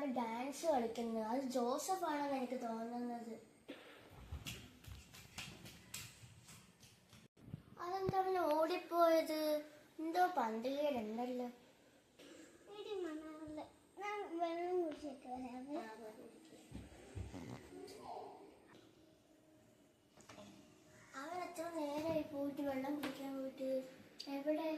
അവന്മാർ ഡാൻസ് കളിക്കുന്നത്. അത് ജോസഫ് ആണെന്ന് എനിക്ക് തോന്നുന്നത്. അതെന്താ അവന് ഓടിപ്പോയത്? എന്തോ പന്തികേടുണ്ടല്ലോ. വെള്ളം കുടിച്ചിട്ട് വരാം. അവൻ എത്ര നേരമായി പോയിട്ട് വെള്ളം കുടിക്കാൻ പോയിട്ട്? എവിടെ?